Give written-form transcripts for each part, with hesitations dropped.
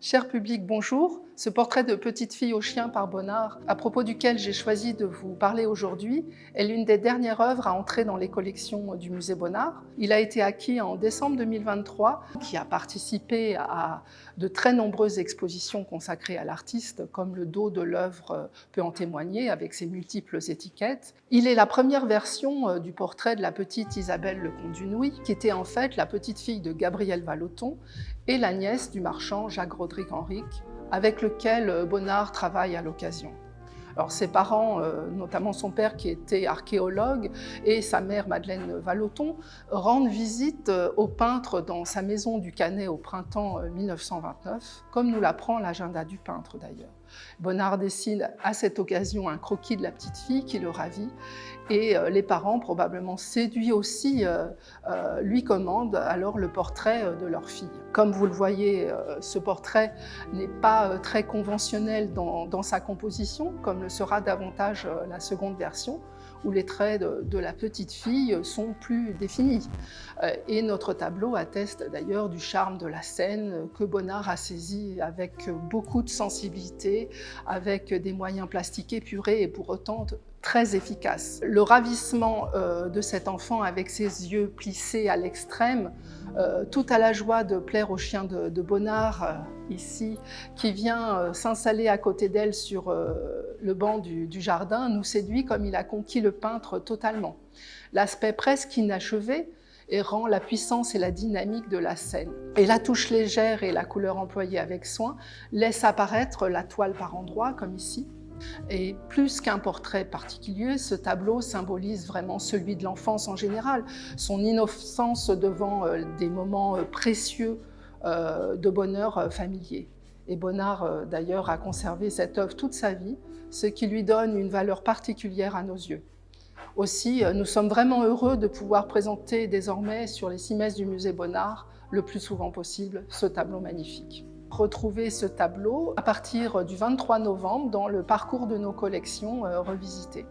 Cher public, bonjour. Ce portrait de petite fille au chien par Bonnard, à propos duquel j'ai choisi de vous parler aujourd'hui, est l'une des dernières œuvres à entrer dans les collections du musée Bonnard. Il a été acquis en décembre 2023, qui a participé à de très nombreuses expositions consacrées à l'artiste, comme le dos de l'œuvre peut en témoigner avec ses multiples étiquettes. Il est la première version du portrait de la petite Isabelle Lecomte du Nouï, qui était en fait la petite fille de Gabriel Vallotton et la nièce du marchand Jacques-Rodrigue Henrique, avec lequel Bonnard travaille à l'occasion. Alors ses parents, notamment son père qui était archéologue et sa mère Madeleine Vallotton, rendent visite au peintre dans sa maison du Canet au printemps 1929, comme nous l'apprend l'agenda du peintre d'ailleurs. Bonnard dessine à cette occasion un croquis de la petite fille qui le ravit et les parents, probablement séduits aussi, lui commandent alors le portrait de leur fille. Comme vous le voyez, ce portrait n'est pas très conventionnel dans sa composition, comme le sera davantage la seconde version, où les traits de la petite fille sont plus définis. Et notre tableau atteste d'ailleurs du charme de la scène que Bonnard a saisi avec beaucoup de sensibilité, avec des moyens plastiques épurés et pour autant très efficaces. Le ravissement de cet enfant avec ses yeux plissés à l'extrême, tout à la joie de plaire au chien de Bonnard, ici, qui vient s'installer à côté d'elle sur le banc du jardin, nous séduit comme il a conquis le peintre totalement. L'aspect presque inachevé et rend la puissance et la dynamique de la scène. Et la touche légère et la couleur employée avec soin laissent apparaître la toile par endroits, comme ici. Et plus qu'un portrait particulier, ce tableau symbolise vraiment celui de l'enfance en général, son innocence devant des moments précieux de bonheur familier. Et Bonnard, d'ailleurs, a conservé cette œuvre toute sa vie, ce qui lui donne une valeur particulière à nos yeux. Aussi, nous sommes vraiment heureux de pouvoir présenter désormais sur les 6 messes du musée Bonnard, le plus souvent possible, ce tableau magnifique. Retrouvez ce tableau à partir du 23 novembre dans le parcours de nos collections revisitées.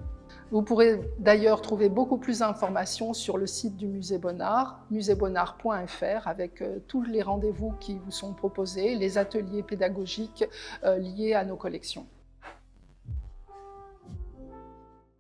Vous pourrez d'ailleurs trouver beaucoup plus d'informations sur le site du musée Bonnard, museebonnard.fr, avec tous les rendez-vous qui vous sont proposés, les ateliers pédagogiques liés à nos collections.